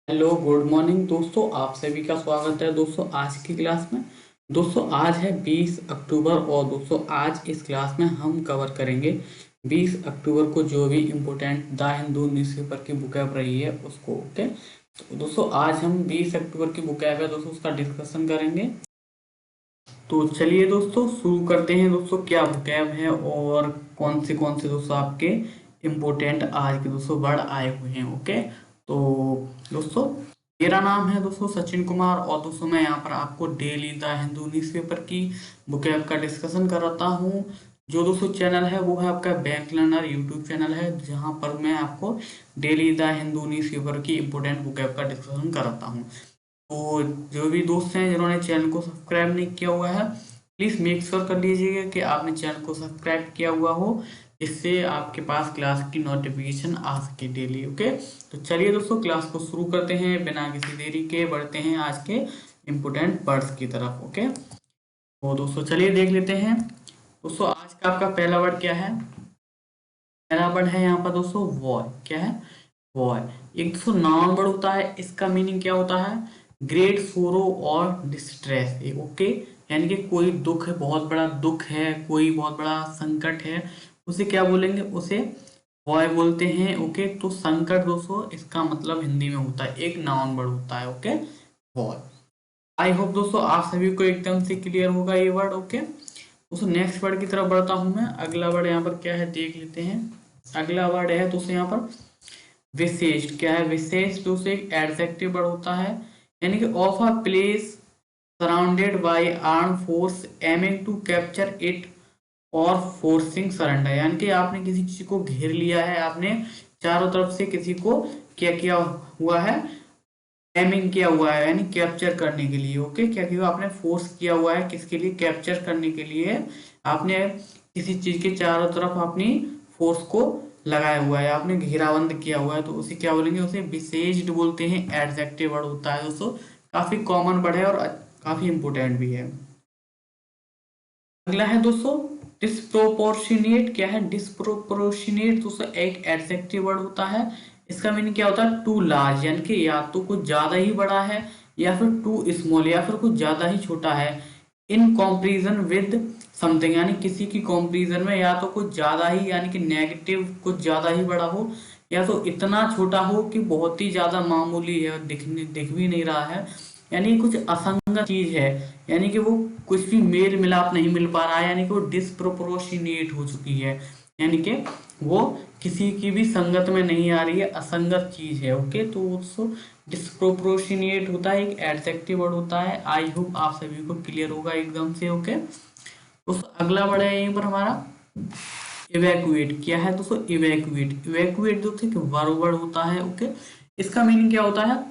Hello good morning दोस्तों, आप सभी का स्वागत है दोस्तों आज की क्लास में। दोस्तों आज है 20 अक्टूबर और दोस्तों आज इस क्लास में हम कवर करेंगे 20 अक्टूबर को जो भी इम्पोर्टेंट द हिंदू न्यूज़पेपर की बुकैप रही है उसको। ओके, तो दोस्तों आज हम 20 अक्टूबर की बुकैप है दोस्तों उसका डिस्कशन करेंगे। तो चलिए दोस्तों शुरू करते हैं दोस्तों, क्या बुकैप है और कौन से दोस्तों आपके इम्पोर्टेंट आज के दोस्तों वर्ड आए हुए हैं। ओके, तो दोस्तों मेरा नाम है दोस्तों सचिन कुमार और दोस्तों मैं यहाँ पर आपको डेली द हिंदू न्यूज़पेपर की बुकैप का डिस्कशन कराता हूँ। जो दोस्तों चैनल है वो है आपका बैंक लर्नर यूट्यूब चैनल है, जहाँ पर मैं आपको डेली द हिंदू न्यूज़पेपर की इम्पोर्टेंट बुकैप का डिस्कशन कराता हूँ। तो जो भी दोस्त हैं जिन्होंने चैनल को सब्सक्राइब नहीं किया हुआ है, प्लीज़ मेक श्योर कर लीजिएगा कि आपने चैनल को सब्सक्राइब किया हुआ हो, जिससे आपके पास क्लास की नोटिफिकेशन आ सके डेली। ओके, तो चलिए दोस्तों क्लास को शुरू करते हैं बिना किसी देरी के, बढ़ते हैं आज के इम्पोर्टेंट वर्ड्स की तरफ। ओके, तो दोस्तों चलिए देख लेते हैं। दोस्तों आज का आपका पहला वर्ड क्या है? पहला वर्ड है यहाँ पर दोस्तों वॉय। क्या है? वॉय। एक दोस्तों नाउन वर्ड होता है, इसका मीनिंग क्या होता है? ग्रेट सोरो और डिस्ट्रेस। ओके, यानी कि कोई दुख है, बहुत बड़ा दुख है, कोई बहुत बड़ा संकट है, उसे क्या बोलेंगे? उसे वॉय बोलते हैं। ओके, तो संकट दोस्तों इसका मतलब हिंदी में होता है, एक नाउन वर्ड होता है। ओके, वॉय। आई होप दोस्तों आप सभी को एकदम से क्लियर होगा ये वर्ड। ओके, दोस्तों नेक्स्ट वर्ड की तरफ बढ़ता हूं मैं। अगला वर्ड यहाँ पर क्या है देख लेते हैं। अगला वर्ड है दोस्तों यहाँ पर विशेष। क्या है? विशेष दोस्तों एक एडजेक्टिव वर्ड होता है, यानी कि of a place surrounded by arm force aiming to capture it और फोर्सिंग सरेंडर। यानी कि आपने किसी चीज को घेर लिया है, आपने चारों तरफ से किसी को क्या किया हुआ है? एमिंग किया हुआ है, यानी कैप्चर करने के लिए। ओके, क्या किया? आपने फोर्स किया हुआ है किसके लिए? कैप्चर करने के लिए। आपने किसी चीज के चारों तरफ अपनी फोर्स को लगाया हुआ है, आपने घेराबंद किया हुआ है, तो उसे क्या बोलेंगे? उसे विशेष्ड बोलते हैं, एडजेक्टिव वर्ड होता है दोस्तों। काफी कॉमन वर्ड है और काफी इंपोर्टेंट भी है। अगला है दोस्तों डिस्प्रोपोर्शनेट। क्या है? डिस्प्रोपोर्शनेट दोस्तों एक एडजेक्टिव वर्ड होता है, इसका मीनिंग क्या होता है? टू लार्ज, यानी कि या तो कुछ ज्यादा ही बड़ा है या फिर टू स्मॉल, या फिर कुछ ज्यादा ही छोटा है। इन कंपैरिजन विद समथिंग, यानी किसी की कंपैरिजन में या तो कुछ ज्यादा ही, यानी कि नेगेटिव कुछ ज्यादा ही बड़ा हो, या तो इतना छोटा हो कि बहुत ही ज्यादा मामूली है, दिख भी नहीं रहा है, यानी कुछ असंगत चीज है, यानी कि वो कुछ भी मेल मिलाप नहीं मिल पा रहा है, यानी कि वो डिस्प्रोपोर्शनेट हो चुकी है, यानी कि वो किसी की भी संगत में नहीं आ रही है, असंगत चीज है। ओके, तो उसको डिस्प्रोपोर्शनेट होता है, एक एडजेक्टिव वर्ड होता है। आई होप आप सभी को क्लियर होगा एकदम से। ओके, दोस्तों अगला वर्ड है यहीं पर हमारा इवैक्यूएट। क्या है दोस्तों? इवैक्यूएट। इवैक्यूएट दोस्तों एक वर्ब वर्ड होता है। ओके, इसका मीनिंग क्या होता है?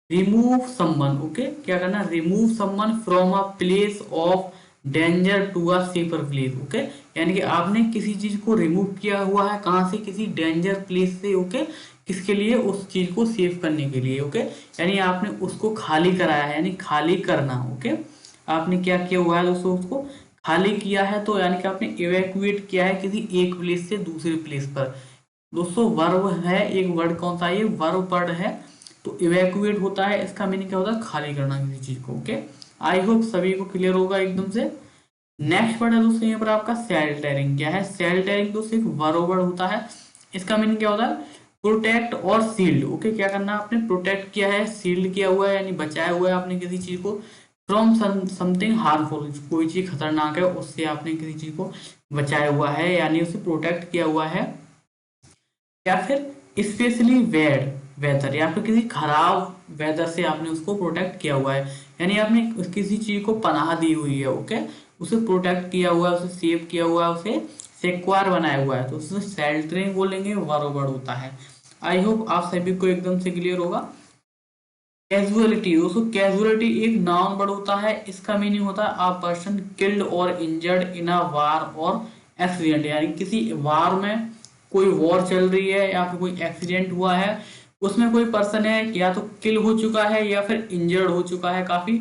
Remove someone. ओके, क्या करना? Remove someone from a place of danger to a safer place. Okay, यानी कि आपने किसी चीज को रिमूव किया हुआ है, कहाँ से? किसी डेंजर प्लेस से। ओके, किसके लिए? उस चीज को सेव करने के लिए। ओके, यानी आपने उसको खाली कराया है, यानी खाली करना। ओके, आपने क्या किया हुआ है दोस्तों? उसको खाली किया है, तो यानी कि आपने इवैक्यूएट किया है किसी एक प्लेस से दूसरे प्लेस पर। दोस्तों वर्ब है, एक वर्ड कौन सा? ये वर्ब वर्ड है, तो इवैक्यूएट होता है, इसका मीनिंग क्या होता है? खाली करना किसी चीज को। ओके, आई होप सभी को क्लियर होगा एकदम से। नेक्स्ट वर्ड है दोस्तों यहाँ पर आपका शेल्टरिंग। क्या है? शेल्टरिंग दोस्तों एक वर्ब वर्ड होता है, इसका मीनिंग क्या होता है? प्रोटेक्ट और सील्ड। ओके, क्या करना? आपने प्रोटेक्ट किया है, सील्ड किया हुआ है, यानी बचाया हुआ है आपने किसी चीज को फ्रॉम समथिंग हार्मफुल, कोई चीज खतरनाक है उससे आपने किसी चीज को बचाया हुआ है, यानी उसे प्रोटेक्ट किया हुआ है। या फिर स्पेशली वेड वेदर, या फिर किसी खराब वेदर से आपने उसको प्रोटेक्ट किया हुआ है, यानी आपने किसी चीज को पनाह दी हुई है। ओके, उसे प्रोटेक्ट किया हुआ है, उसे सेव किया हुआ है, उसे सिक्योर बनाया हुआ है, तो उसे शेल्टरिंग बोलेंगे, वर्ब वर्ड होता है। आई होप आप सभी को एकदम से क्लियर होगा। कैजुअलिटी दोस्तों, कैजुअलिटी एक नाउन वर्ड होता है, इसका मीनिंग होता है अ पर्सन किल्ड और इंजर्ड इन अ वार और एक्सीडेंट, यानी किसी वार में, कोई वॉर चल रही है या फिर कोई एक्सीडेंट हुआ है, उसमें कोई पर्सन है या तो किल हो चुका है या फिर इंजर्ड हो चुका है काफी,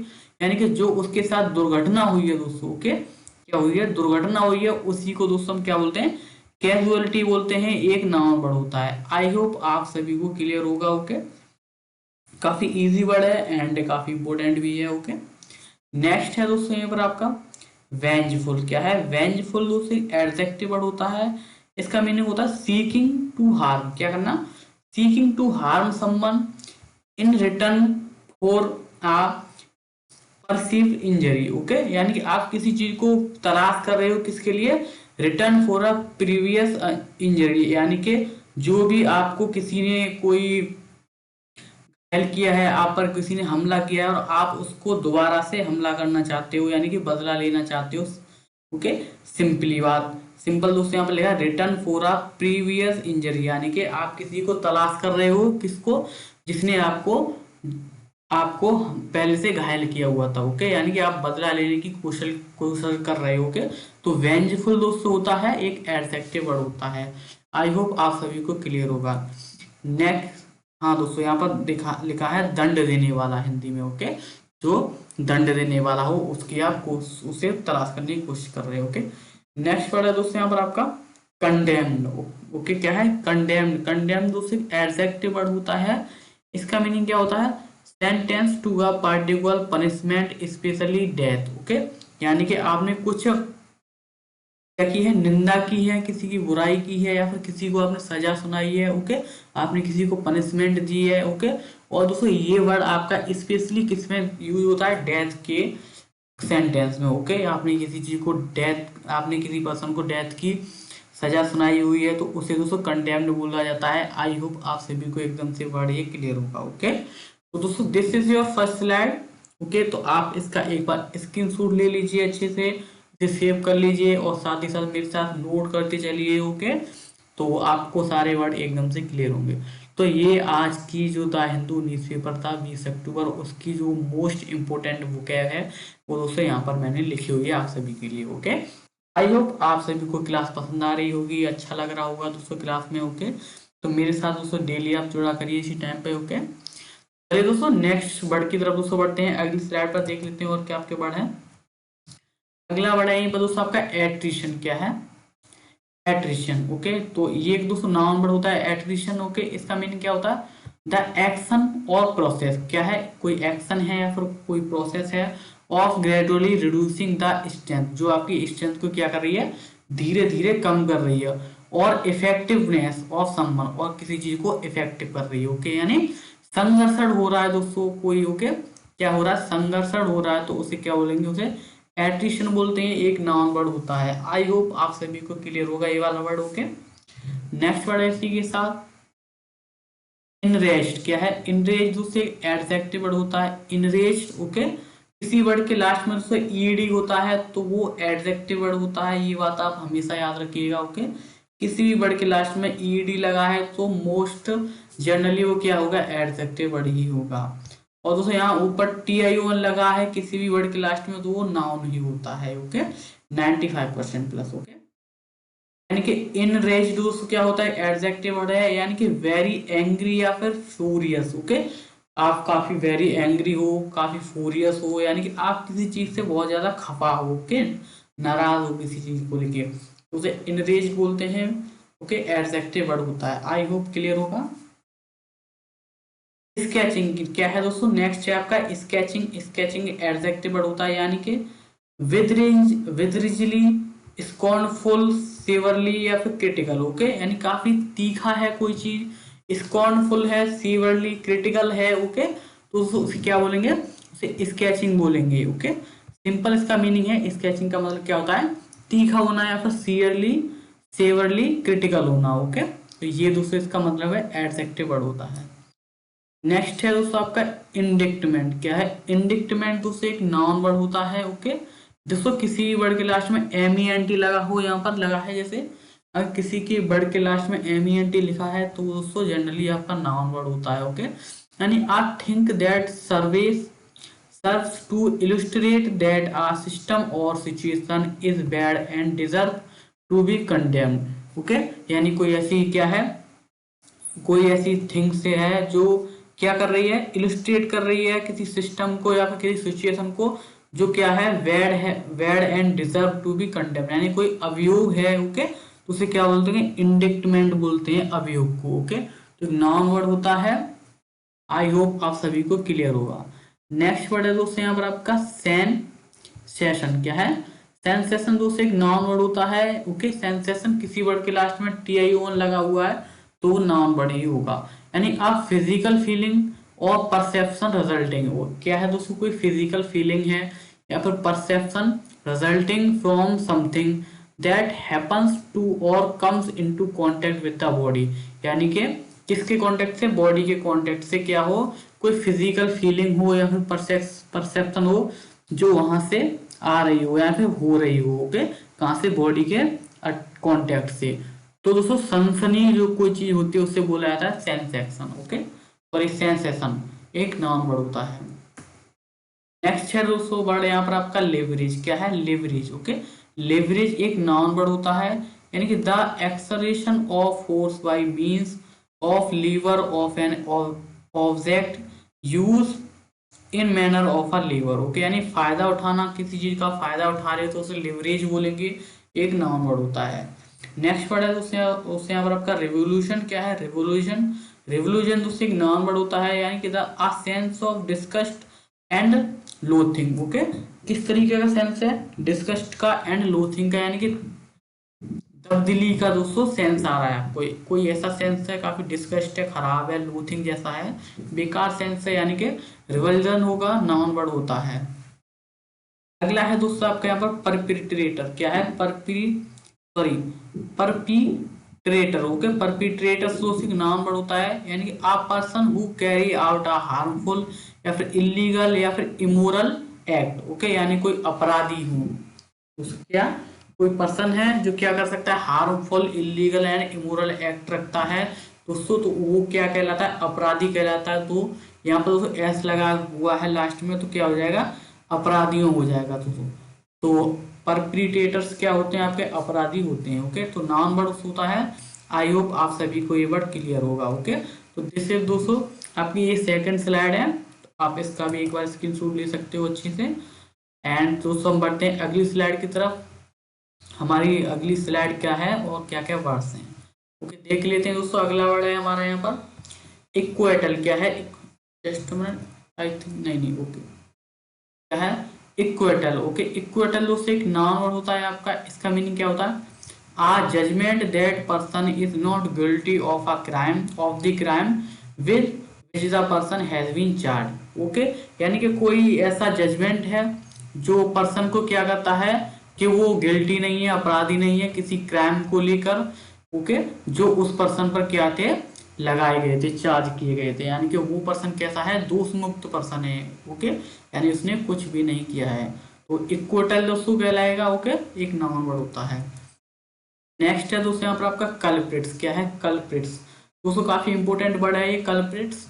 यानी कि जो उसके साथ दुर्घटना हुई है दोस्तों। ओके, क्या हुई है? दुर्घटना हुई है, उसी को दोस्तों हम क्या बोलते हैं? कैजुअलिटी बोलते हैं, एक नाउन वर्ड होता है। आई होप आप सभी को क्लियर होगा। ओके, काफी इजी वर्ड है एंड काफी इंपॉर्टेंट भी है। ओके, नेक्स्ट है दोस्तों यहाँ पर आपका वेंजफुल। क्या है वेंजफुल दोस्तों? एडजेक्टिव वर्ड होता है। इसका मीनिंग होता है सीकिंग टू हार्म। क्या करना? Seeking to harm someone in return for a perceived injury. Okay, यानी कि आप किसी चीज को तलाश कर रहे हो किसके लिए? Return for a previous injury, यानी कि जो भी आपको किसी ने कोई हेल्प किया है, आप पर किसी ने हमला किया है और आप उसको दोबारा से हमला करना चाहते हो, यानी कि बदला लेना चाहते हो। ओके, सिंपली बात सिंपल दोस्तों यहाँ पर लिखा है return for a previous injury, यानी कि आप किसी को तलाश कर रहे हो, किसको? जिसने आपको आपको पहले से घायल किया हुआ था। ओके, यानी कि आप बदला लेने की कोशिश कर रहे हो। ओके, तो वेंजफुल दोस्तों होता है एक एडजेक्टिव वर्ड होता है। आई होप आप सभी को क्लियर होगा। नेक्स्ट, हाँ दोस्तों यहाँ पर लिखा है दंड देने वाला हिंदी में। ओके, जो दंड देने वाला हो उसकी आप उसे तलाश करने की कोशिश कर रहे हो। ओके, नेक्स्ट वर्ड है दोस्तों यहाँ पर आपका कंडेम्ड। ओके, क्या है कंडेम्ड? कंडेम्ड दोस्तों एडजेक्टिव वर्ड होता है। इसका मीनिंग क्या होता है? Sentence to a particular punishment specially death. Okay, यानी कि आपने कुछ क्या की है? निंदा की है, किसी की बुराई की है, या फिर किसी को आपने सजा सुनाई है। ओके, आपने किसी को पनिशमेंट दी है। ओके, और दोस्तों ये वर्ड आपका स्पेशली किसमें यूज होता है? डेथ के सेंटेंस में। ओके, आपने किसी चीज को आपने किसी पर्सन को डेथ की सजा सुनाई हुई है तो उसे दोस्तों कंडेम्ड बोला जाता है। आई होप आप सभी को एकदम से वर्ड ये क्लियर होगा। ओके, तो दोस्तों this is your first slide. Okay, तो आप इसका एक बार स्क्रीनशॉट ले लीजिए, अच्छे से इसे सेव कर लीजिए और साथ ही साथ मेरे साथ नोट करते चलिए। ओके, तो आपको सारे वर्ड एकदम से क्लियर होंगे। तो ये आज की जो द हिंदू न्यूज़पेपर था 20 अक्टूबर, उसकी जो मोस्ट इम्पोर्टेंट वोकैब है वो दोस्तों यहाँ पर मैंने लिखी हुई है आप सभी के लिए। ओके, आई होप आप सभी को क्लास पसंद आ रही होगी, अच्छा लग रहा होगा दोस्तों क्लास में। ओके, तो मेरे साथ दोस्तों डेली आप जुड़ा करिए इसी टाइम पे। ओके, चलिए दोस्तों नेक्स्ट वर्ड की तरफ दोस्तों बढ़ते हैं। अगली स्लाइड पर देख लेते हैं और क्या आपके वर्ड है। अगला वर्ड है यहीं पर दोस्तों आपका एट्रिशन। क्या है? एट्रिशन। ओके, तो ये एक दोस्तों नाउन वर्ड होता है एट्रिशन। ओके, इसका मीनिंग क्या होता है? द एक्शन और प्रोसेस। क्या है? कोई एक्शन है या फिर कोई प्रोसेस है of gradually reducing the strength, जो आपकी स्ट्रेंथ को क्या कर रही है? धीरे धीरे कम कर रही है। और इफेक्टिवनेस ऑफ समवन, और किसी चीज को इफेक्टिव कर रही है। ओके, यानी संघर्षण हो रहा है दोस्तों कोई। ओके, क्या हो रहा है? संघर्षण हो रहा है, तो उसे क्या बोलेंगे? उसे एट्रिशन बोलते हैं, एक नाउन वर्ड होता है। आई होप आप सभी को क्लियर होगा ये वाला वर्ड। ओके, नेक्स्ट वर्ड है इसी के साथ इनरेस्ट। क्या है? इनरेस्ट दूसरे एडजेक्टिव वर्ड होता है इनरेस्ट। ओके, किसी वर्ड के लास्ट में उससे ईडी होता है तो वो एडजेक्टिव वर्ड होता है, ये बात आप हमेशा याद रखिएगा। ओके, किसी भी वर्ड के लास्ट में ईडी लगा है तो मोस्ट जनरली वो क्या होगा? एडजेक्टिव वर्ड ही होगा। और दोस्तों यहाँ ऊपर TION लगा है किसी भी वर्ड के लास्ट में तो वो नाउन ही होता है। Okay, 95% plus. ओके, यानी कि इनरेज्ड दोस्तों क्या होता है? एडजेक्टिव वर्ड है, यानी कि वेरी एंग्री या फिर फ्यूरियस। ओके, आप काफी वेरी एंग्री हो, काफी फ्यूरियस हो, यानी कि आप किसी चीज से बहुत ज्यादा खफा हो। ओके, नाराज हो किसी चीज को लेके, तो उसे इनरेज्ड बोलते हैं। ओके, एडजेक्टिव वर्ड होता है। आई होप क्लियर होगा। स्केचिंग की क्या है दोस्तों? नेक्स्ट है आपका स्केचिंग। स्केचिंग एडजेक्टिव वर्ड होता है, यानी कि विदरिजली, स्कॉर्नफुल, सेवरली या फिर क्रिटिकल। ओके, यानी काफी तीखा है कोई चीज, स्कॉर्नफुल है, सीवरली, क्रिटिकल है। ओके, तो उसे क्या बोलेंगे? उसे स्केचिंग बोलेंगे। ओके, सिंपल इसका मीनिंग है स्केचिंग का मतलब क्या होता है? तीखा होना या फिर सीयरली, सेवरली, क्रिटिकल होना। ओके, तो ये दूसरे इसका मतलब है एडजेक्टिव वर्ड होता है। नेक्स्ट है दोस्तों आपका इंडिक्टमेंट। क्या है? इंडिक्टमेंट दोस्तों एक नाउन वर्ड होता है। ओके, दोस्तों किसी भी वर्ड के लास्ट में MENT लगा हो, यहाँ पर लगा है जैसे अगर किसी की वर्ड के लास्ट में MENT लिखा है तो दोस्तों जनरली आपका नाउन वर्ड होता है। ओके, यानी I think that service serves to illustrate that a system or situation is bad and deserve to be condemned. Okay, यानी कोई ऐसी क्या है? कोई ऐसी थिंग से है जो क्या कर रही है? इलस्ट्रेट कर रही है किसी सिस्टम को या फिर किसी सिचुएशन को जो क्या है bad and deserve to be condemned, यानी कोई अभियोग है। ओके, तो उसे क्या बोलते हैं? इंडिक्टमेंट बोलते हैं अभियोग को। ओके, तो नाउन वर्ड होता है आई होप आप सभी को क्लियर होगा। नेक्स्ट वर्ड है दोस्तों यहाँ पर आपका सेंसेशन। क्या है? सेंसेशन दोस्तों एक नाउन वर्ड होता है। ओके, सेंसेशन किसी वर्ड के लास्ट में TION लगा हुआ है तो वो नाउन वर्ड ही होगा। यानी आप फिजिकल फीलिंग और परसेप्शन रिजल्टिंग, क्या है दोस्तों, कोई फिजिकल फीलिंग है या फिर perception resulting from something that happens to or comes into contact with the body. यानी कि किसके कांटेक्ट से? बॉडी के कांटेक्ट से क्या हो, कोई फिजिकल फीलिंग हो या फिर परसेप्शन हो जो वहां से आ रही हो या फिर हो रही हो। ओके, कहां से? बॉडी के कांटेक्ट से। तो दोस्तों सनसनी जो कोई चीज होती है उससे बोला जाता है सेंसेशन। ओके, और एक सेंसेशन एक नाउन वर्ड होता है। नेक्स्ट है दोस्तों वर्ड यहाँ पर आपका लेवरेज। क्या है? लेवरेज। ओके, लेवरेज एक नाउन वर्ड होता है, यानी कि the exertion of force by means of lever of an object use in manner of a lever. Okay, यानी फायदा उठाना, किसी चीज का फायदा उठा रहे तो उसे लिवरेज बोलेंगे, एक नाउन वर्ड होता है। नेक्स्ट वर्ड है उससे यहाँ पर आपका रिवोल्यूशन। क्या है? रिवोल्यूशन। रिवोल्यूशन दोस्तों एक नाउन वर्ड होता है, यानी कि the a sense of disgust and loathing. Okay, किस तरीके का सेंस है? डिस्गस्ट का एंड लोथिंग का, यानी कि तब्दीली का दोस्तों सेंस आ रहा है। कोई ऐसा सेंस है काफी डिस्गस्ट है, खराब है, लूथिंग जैसा है, बेकार सेंस है, यानी कि रिवल्जन होगा, नाउन वर्ड होता है। अगला है दोस्तों आपका यहाँ पर परपिट्रेटर। क्या है? परपिट्रेटर। ओके, परपिट्रेटर दोस्तों नाउन वर्ड होता है, यानी कि आ person who carry out a harmful या फिर इलीगल या फिर इमोरल एक्ट। ओके, यानी कोई अपराधी हो, क्या कोई पर्सन है जो क्या कर सकता है? Harmful, illegal and immoral act रखता है दोस्तों, तो वो क्या कहलाता है? अपराधी कहलाता है। तो यहाँ पर दोस्तों एस लगा हुआ है लास्ट में, तो क्या हो जाएगा? अपराधियों हो जाएगा दोस्तों। तो परपिट्रेटर्स क्या होते हैं? आपके अपराधी होते हैं। ओके, तो नाउन वर्ड होता है। आई होप आप सभी को ये वर्ड क्लियर होगा। ओके, तो दिस इज दोस्तों आपकी ये सेकंड स्लाइड है, तो आप इसका भी एक बार स्क्रीनशॉट ले सकते हो अच्छे से। एंड दोस्तों हम बढ़ते हैं अगली स्लाइड की तरफ। हमारी अगली स्लाइड क्या है और क्या क्या वर्ड्स हैं, ओके देख लेते हैं दोस्तों। अगला वर्ड है हमारा यहाँ पर इक्वेटल। क्या है? जस्ट मिनट, आई थिंक नहीं, ओके, क्या है? इक्वेटल। ओके, इक्वेटल दोस्तों एक नाउन वर्ड होता है आपका। इसका मीनिंग क्या होता है? A judgment that person is not guilty of a crime of the crime with which the person has been charge. Okay, यानी कि कोई ऐसा जजमेंट है जो पर्सन को क्या करता है कि वो गिल्टी नहीं है, अपराधी नहीं है किसी क्राइम को लेकर। ओके, जो उस पर्सन पर क्या थे? लगाए गए थे, चार्ज किए गए थे, यानी कि वो पर्सन कैसा है? दोष मुक्त पर्सन है। ओके, यानी उसने कुछ भी नहीं किया है, तो इक्वेटल दोस्तों कहलाएगा। ओके, एक नाउन वर्ड होता है। नेक्स्ट है दोस्तों यहाँ पर आपका कल्प्रिट्स। क्या है? कल्प्रिट्स दोस्तों काफी इंपोर्टेंट वर्ड है ये। कल्प्रिट्स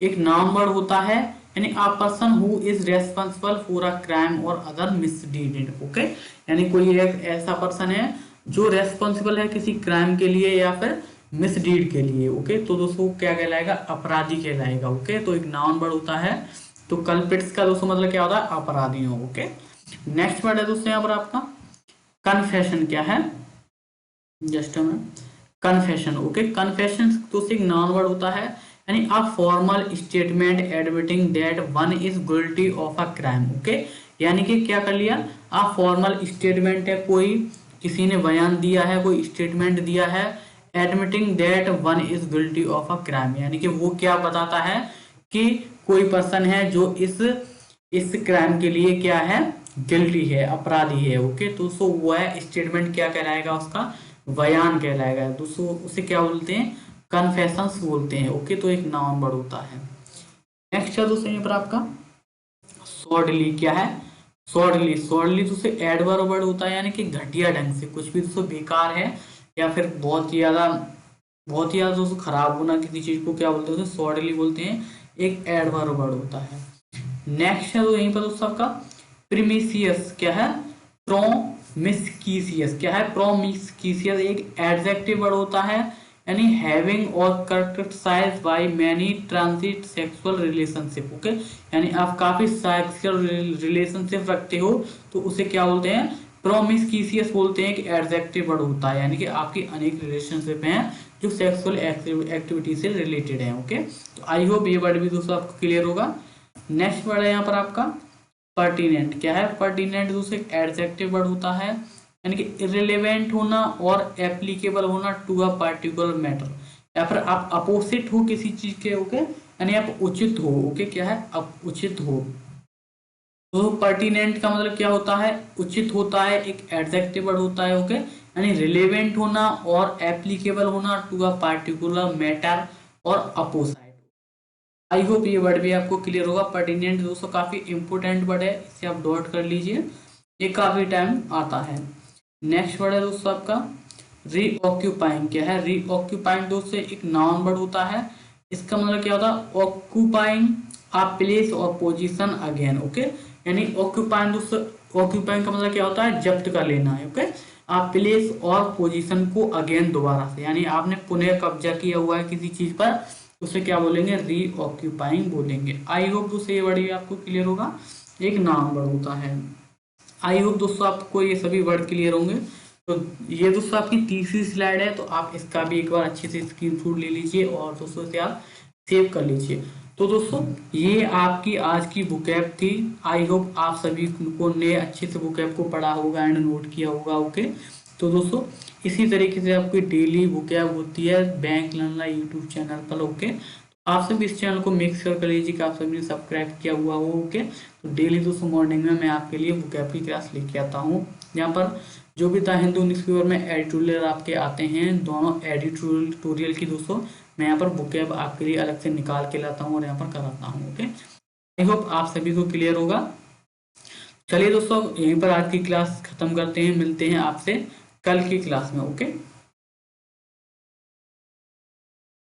एक नाउन वर्ड होता है, यानी a person who is responsible for a crime और अदर मिसडीड। ओके, यानी कोई एक ऐसा पर्सन है जो रेस्पॉन्सिबल है किसी क्राइम के लिए या फिर मिसडीड के लिए। ओके, तो दोस्तों क्या कहलाएगा? अपराधी कहलाएगा। ओके, तो एक नाउन वर्ड होता है। तो कल्प्रिट्स का दोस्तों मतलब क्या होता है? अपराधी हो। ओके, नेक्स्ट वर्ड है दोस्तों यहाँ पर आपका कन्फेशन। क्या है? Just confession. ओके, कन्फेशन तो एक नाउन वर्ड होता है, यानी a formal statement admitting that one is guilty of a crime. Okay, यानी कि क्या कर लिया? अ फॉर्मल स्टेटमेंट है, कोई किसी ने बयान दिया है, कोई स्टेटमेंट दिया है, admitting that one is guilty of a crime, यानी कि वो क्या बताता है कि कोई पर्सन है जो इस क्राइम के लिए क्या है? गिल्टी है, अपराधी है। ओके, तो सो वो है स्टेटमेंट, क्या कहलाएगा? उसका बयान कहलाएगा। दोस्तों उसे क्या बोलते हैं? कन्फेशंस बोलते हैं। ओके, तो एक नाउन वर्ड होता है। नेक्स्ट है दोस्तों यहाँ पर आपका सॉर्डली। क्या है? सॉर्डली। सॉर्डली दोस्तों एडवर्ब वर्ड होता है, यानी कि घटिया ढंग से, कुछ भी दोस्तों बेकार है या फिर बहुत ही ज्यादा दोस्तों खराब होना किसी चीज को क्या बोलते हैं? सॉर्डली बोलते हैं, एक एडवर्ब वर्ड होता है। नेक्स्ट है तो यहीं पर दोस्तों आपका प्रीमिसियस। क्या है? प्रोमिस्किसियस। क्या है? प्रोमिस्किसियस एक एडजेक्टिव वर्ड होता है, यानी हैविंग और characterized by many transit sexual relationship. Okay, यानी आप काफी सेक्सुअल रिलेशनशिप रखते हो तो उसे क्या बोलते हैं? प्रोमिस्किसियस बोलते हैं। एक एडजेक्टिव वर्ड होता है, यानी कि आपकी अनेक रिलेशनशिप हैं जो सेक्सुअल एक्टिविटी से रिलेटेड है। ओके, तो आई होप ये वर्ड भी दोस्तों आपको क्लियर होगा। नेक्स्ट वर्ड है यहाँ पर आपका पर्टिनेंट। क्या है पर्टिनेंट दोस्तों? एक एडजेक्टिव वर्ड होता है, यानी कि इररिलेवेंट होना और एप्लीकेबल होना टू अ पार्टिकुलर मैटर, या फिर आप अपोजिट हो किसी चीज के। ओके, यानी आप उचित हो। ओके, क्या है? आप उचित हो। तो पर्टिनेंट का मतलब क्या होता है? उचित होता है, एक एडजेक्टिव वर्ड होता है। ओके, यानी रिलेवेंट होना और एप्लीकेबल होना टू अ पार्टिकुलर मैटर और अपोजिट। आई होप ये वर्ड भी आपको क्लियर होगा। पर्टिनेंट दोस्तों काफी इंपोर्टेंट वर्ड है, इसे आप नोट कर लीजिए, ये काफी टाइम आता है। नेक्स्ट वर्ड है दोस्तों आपका रीऑक्यूपाइंग। क्या है रीऑक्यूपाइंग? दोस्तों एक नाउन वर्ड होता है, इसका मतलब क्या होता है? ऑक्यूपाइंग अ प्लेस और पोजीशन अगेन। ओके, यानी ऑक्यूपाइंग दोस्तों, ऑक्यूपाइंग का मतलब क्या होता है? जब्त कर लेना है। ओके, आप प्लेस और पोजीशन को अगेन दोबारा से, यानी आपने पुनः कब्जा किया हुआ है किसी चीज पर, उसे क्या बोलेंगे? रीऑक्यूपाइंग बोलेंगे। आई होप दोस्तों ये वर्ड भी आपको क्लियर होगा, एक नाउन वर्ड होता है। आई होप दोस्तों आपको ये सभी वर्ड क्लियर होंगे। तो ये दोस्तों आपकी तीसरी स्लाइड है, तो आप इसका भी एक बार अच्छे से स्क्रीनशॉट ले लीजिए और दोस्तों इसे आप सेव कर लीजिए। तो दोस्तों ये आपकी आज की बुकैब थी। आई होप आप सभी को ने अच्छे से बुकैब को पढ़ा होगा एंड नोट किया होगा। ओके, तो दोस्तों इसी तरीके से आपकी डेली बुकैब होती है बैंक लर्नर यूट्यूब चैनल पर। ओके, आप सभी इस चैनल को मेक श्योर कर लीजिए कि आप सभी ने सब्सक्राइब किया हुआ हो। ओके, तो डेली दोस्तों मॉर्निंग में मैं आपके लिए वोकैब की क्लास लेके आता हूँ, जहाँ पर जो भी द हिंदू न्यूज़पेपर में एडिटोरियल आपके आते हैं, दोनों एडिटोरियल की दोस्तों मैं यहाँ पर वोकैब आपके लिए अलग से निकाल के लाता हूँ और यहाँ पर कराता हूँ। ओके, आई होप आप सभी को क्लियर होगा। चलिए दोस्तों यहीं पर आज की क्लास खत्म करते हैं, मिलते हैं आपसे कल की क्लास में। ओके।